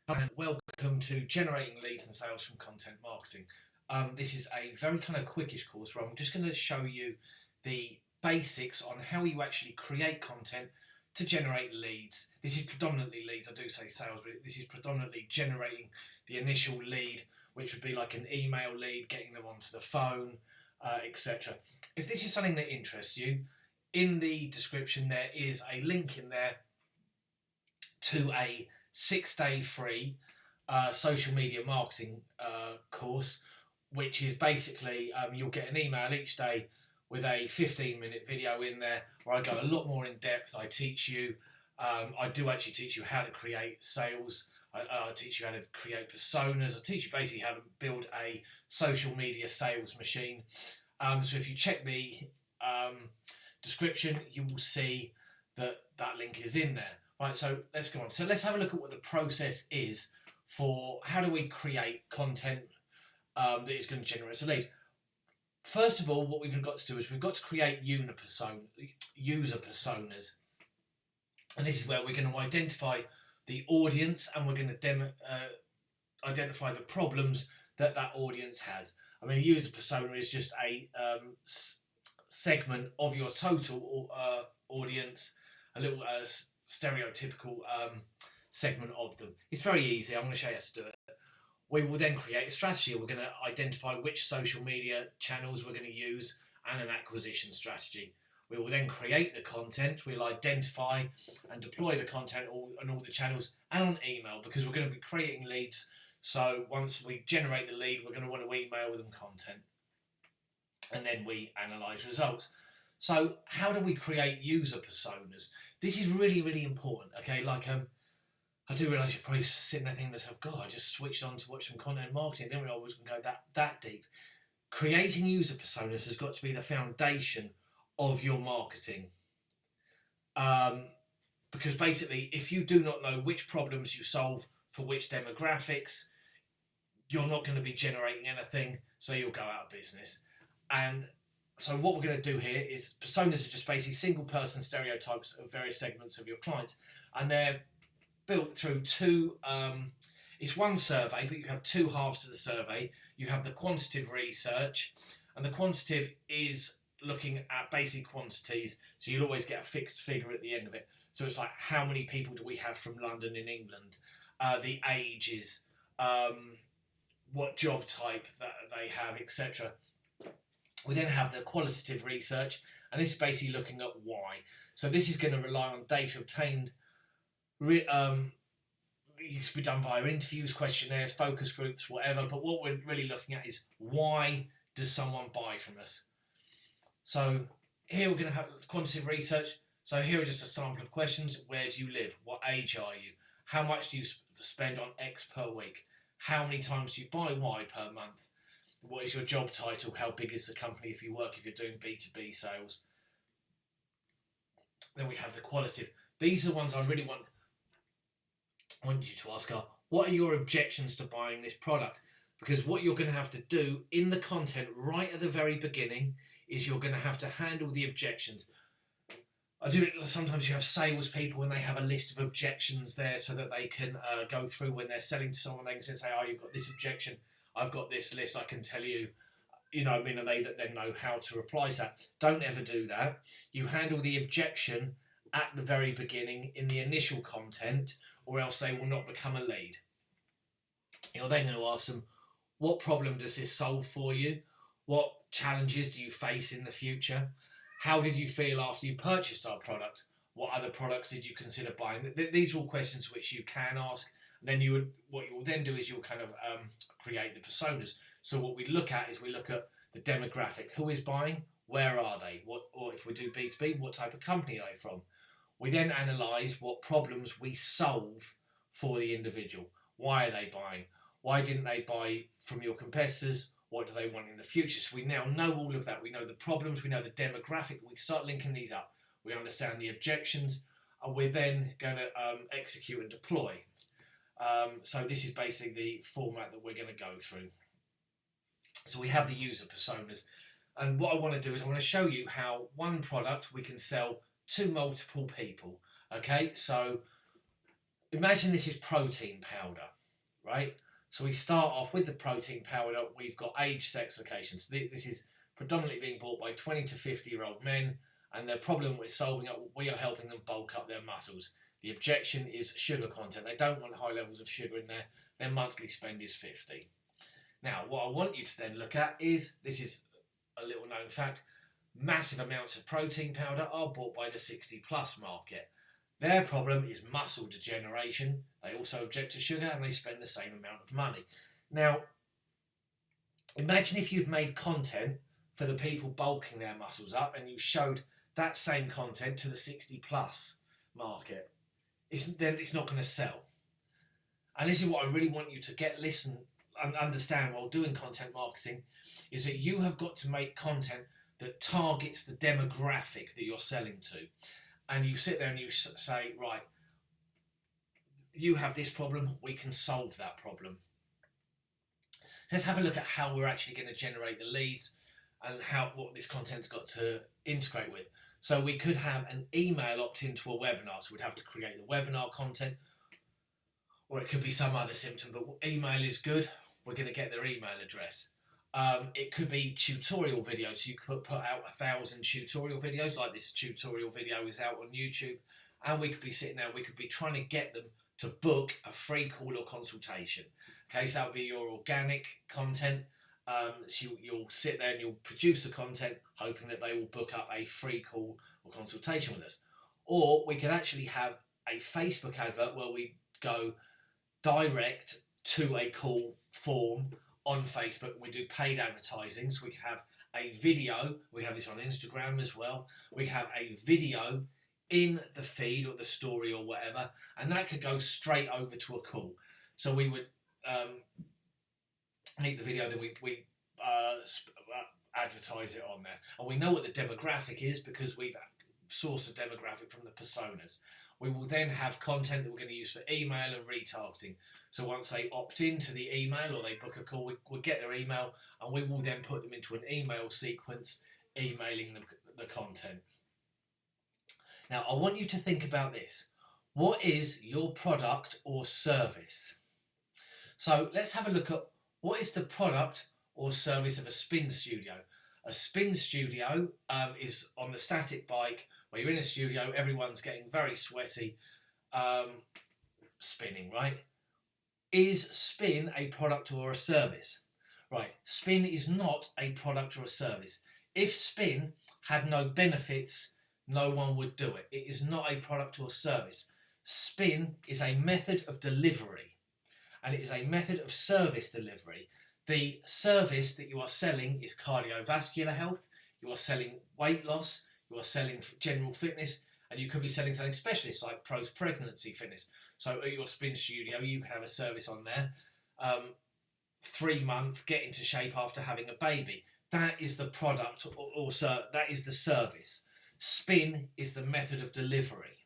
And welcome to Generating Leads and Sales from Content Marketing. This is a very kind of quickish course where I'm just going to show you the basics on how you actually create content to generate leads. This is predominantly leads. I do say sales, but this is predominantly generating the initial lead, which would be like an email lead, getting them onto the phone, etc. If this is something that interests you, in the description there is a link in there to a 6-day free social media marketing course, which is basically you'll get an email each day with a 15-minute video in there where I go a lot more in depth. I teach you, I do actually teach you how to create sales. I teach you how to create personas. I teach you basically how to build a social media sales machine. So if you check the description, you will see that link is in there. Right, so let's go on. So let's have a look at what the process is for how do we create content that is going to generate a lead. First of all, what we've got to do is we've got to create user personas. And this is where we're going to identify the audience and we're going to identify the problems that audience has. I mean, a user persona is just a segment of your total audience, a little stereotypical segment of them. It's very easy. I'm going to show you how to do it. We will then create a strategy. We're going to identify which social media channels we're going to use and an acquisition strategy. We will then create the content. We'll identify and deploy the content on all the channels and on email, because we're going to be creating leads. So once we generate the lead, we're going to want to email them content, and then we analyze results. So how do we create user personas? This is really, really important. Okay, like I do realise you're probably sitting there thinking to yourself, God, I just switched on to watch some content marketing. I didn't realise I was going to go that deep. Creating user personas has got to be the foundation of your marketing. Because basically, if you do not know which problems you solve for which demographics, you're not going to be generating anything, so you'll go out of business. And so what we're going to do here is personas are just basically single person stereotypes of various segments of your clients, and they're built through two, it's one survey, but you have two halves to the survey. You have the quantitative research, and the quantitative is looking at basic quantities, so you'll always get a fixed figure at the end of it. So it's like, how many people do we have from London in England, the ages, what job type that they have, etc. We then have the qualitative research, and this is basically looking at why. So this is going to rely on data obtained. These can be done via interviews, questionnaires, focus groups, whatever. But what we're really looking at is, why does someone buy from us? So here we're going to have quantitative research. So here are just a sample of questions. Where do you live? What age are you? How much do you spend on X per week? How many times do you buy Y per month? What is your job title? How big is the company if you're doing B2B sales? Then we have the qualitative. These are the ones I really want you to ask are, what are your objections to buying this product? Because what you're going to have to do in the content right at the very beginning is you're going to have to handle the objections. Sometimes you have salespeople and they have a list of objections there so that they can go through when they're selling to someone. They can say, oh, you've got this objection, I've got this list, I can tell you, and they that then know how to reply to that. Don't ever do that. You handle the objection at the very beginning in the initial content, or else they will not become a lead. You're then going to ask them, what problem does this solve for you? What challenges do you face in the future? How did you feel after you purchased our product? What other products did you consider buying? These are all questions which you can ask. Then what you will then do is you'll kind of create the personas. So what we look at is we look at the demographic. Who is buying? Where are they? Or if we do B2B, what type of company are they from? We then analyse what problems we solve for the individual. Why are they buying? Why didn't they buy from your competitors? What do they want in the future? So we now know all of that. We know the problems, we know the demographic. We start linking these up. We understand the objections, and we're then going to execute and deploy. So this is basically the format that we're going to go through. So we have the user personas. And what I want to do is I want to show you how one product we can sell to multiple people. Okay, so imagine this is protein powder, right? So we start off with the protein powder. We've got age, sex, location. So this is predominantly being bought by 20 to 50-year-old men, and the problem we're solving, we are helping them bulk up their muscles. The objection is sugar content. They don't want high levels of sugar in there. Their monthly spend is 50. Now, what I want you to then look at is, this is a little known fact, massive amounts of protein powder are bought by the 60 plus market. Their problem is muscle degeneration. They also object to sugar and they spend the same amount of money. Now, imagine if you'd made content for the people bulking their muscles up and you showed that same content to the 60 plus market. Then it's not going to sell. And this is what I really want you to listen and understand while doing content marketing, is that you have got to make content that targets the demographic that you're selling to. And you sit there and you say, right, you have this problem, we can solve that problem. Let's have a look at how we're actually going to generate the leads and what this content's got to integrate with. So we could have an email opt-in to a webinar, so we'd have to create the webinar content, or it could be some other symptom, but email is good. We're going to get their email address. It could be tutorial videos. So you could put out 1,000 tutorial videos, like this tutorial video is out on YouTube, and we could be sitting there, we could be trying to get them to book a free call or consultation. Okay, so that would be your organic content. So you'll sit there and you'll produce the content hoping that they will book up a free call or consultation with us. Or we could actually have a Facebook advert where we go direct to a call form on Facebook. We do paid advertising, so we can have a video. We have this on Instagram as well. We have a video in the feed or the story or whatever, and that could go straight over to a call. So we would make the video, then we advertise it on there, and we know what the demographic is because we've sourced a demographic from the personas. We will then have content that we're going to use for email and retargeting. So once they opt into the email or they book a call, we'll get their email and we will then put them into an email sequence, emailing them the content. Now, I want you to think about this. What is your product or service? So let's have a look at what is the product or service of a spin studio. A spin studio is on the static bike where you're in a studio, everyone's getting very sweaty, spinning, right? Is spin a product or a service? Right, spin is not a product or a service. If spin had no benefits, no one would do it. It is not a product or service. Spin is a method of delivery, and it is a method of service delivery. The service that you are selling is cardiovascular health, you are selling weight loss, you are selling general fitness, and you could be selling something specialist like post-pregnancy fitness. So at your spin studio, you can have a service on there, 3-month get into shape after having a baby. That is the product or that is the service. Spin is the method of delivery.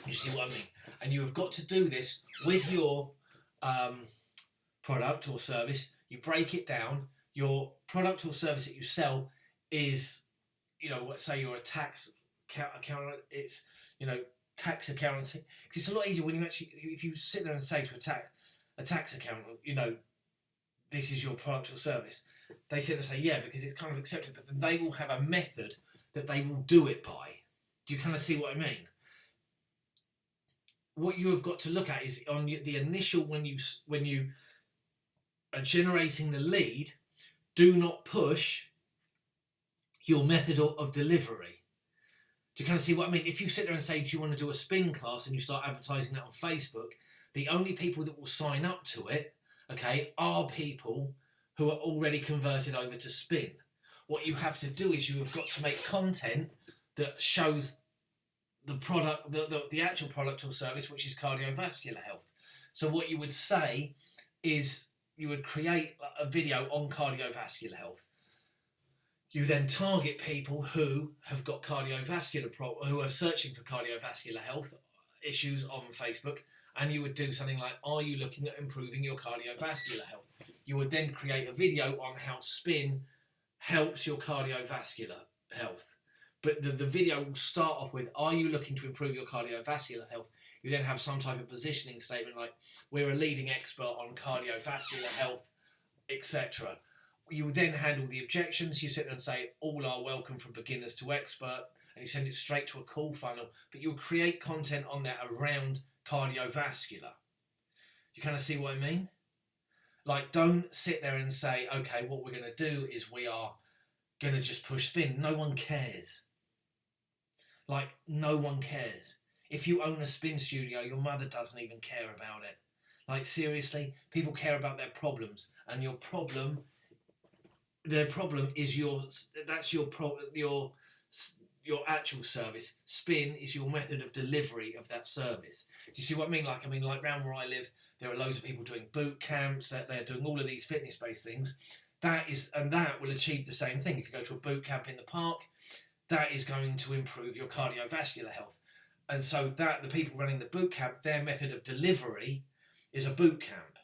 You see what I mean? And you have got to do this with your product or service. You break it down. Your product or service that you sell is, let's say you're a tax accountant. It's, tax accountancy. Because it's a lot easier when you actually, if you sit there and say to a tax accountant, this is your product or service. They sit there and say, yeah, because it's kind of accepted, but then they will have a method that they will do it by. Do you kind of see what I mean? What you have got to look at is on the initial, when you are generating the lead, do not push your method of delivery. Do you kind of see what I mean? If you sit there and say, do you want to do a spin class, and you start advertising that on Facebook, the only people that will sign up to it, okay, are people who are already converted over to spin. What you have to do is you have got to make content that shows the product, the actual product or service, which is cardiovascular health. So what you would say is you would create a video on cardiovascular health. You then target people who have got who are searching for cardiovascular health issues on Facebook, and you would do something like, are you looking at improving your cardiovascular health? You would then create a video on how spin helps your cardiovascular health. But the video will start off with, are you looking to improve your cardiovascular health? You then have some type of positioning statement like, we're a leading expert on cardiovascular health, etc. You then handle the objections. You sit there and say, all are welcome from beginners to expert, and you send it straight to a call funnel. But you'll create content on there around cardiovascular. You kind of see what I mean? Like, don't sit there and say, okay, what we're going to do is we are going to just push spin. No one cares. Like, no one cares. If you own a spin studio, your mother doesn't even care about it. Like, seriously, people care about their problems, and their problem is your actual service. Spin is your method of delivery of that service. Do you see what I mean? Like around where I live, there are loads of people doing boot camps. That they're doing all of these fitness-based things. That will achieve the same thing. If you go to a boot camp in the park, that is going to improve your cardiovascular health. And so that the people running the boot camp, their method of delivery is a boot camp.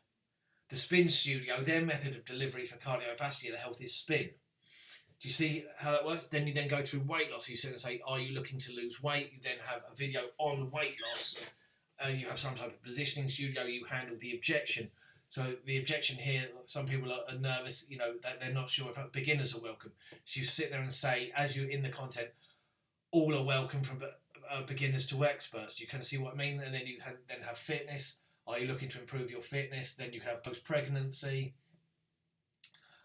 The spin studio, their method of delivery for cardiovascular health is spin. Do you see how that works? Then you then go through weight loss. You sit and say, are you looking to lose weight? You then have a video on weight loss. You have some type of positioning studio. You handle the objection. So the objection here, some people are nervous, that they're not sure if beginners are welcome. So you sit there and say, as you're in the content, all are welcome from beginners to experts. You kind of see what I mean? And then you then have fitness. Are you looking to improve your fitness? Then you have post-pregnancy.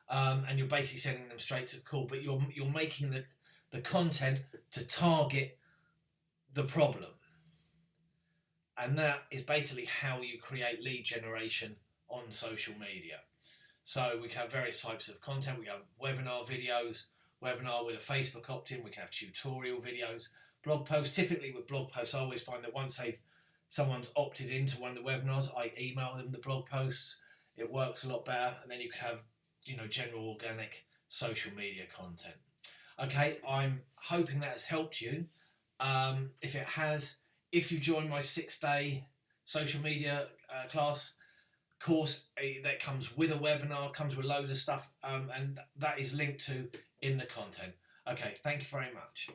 And you're basically sending them straight to the call, but you're making the content to target the problem. And that is basically how you create lead generation on social media. So we can have various types of content. We have webinar videos, webinar with a Facebook opt-in. We can have tutorial videos, blog posts. Typically with blog posts, I always find that once someone's opted into one of the webinars, I email them the blog posts. It works a lot better. And then you can have general organic social media content. Okay, I'm hoping that has helped you. If it has, if you join my 6-day social media course that comes with a webinar, comes with loads of stuff, and that is linked to in the content. Okay, thank you very much.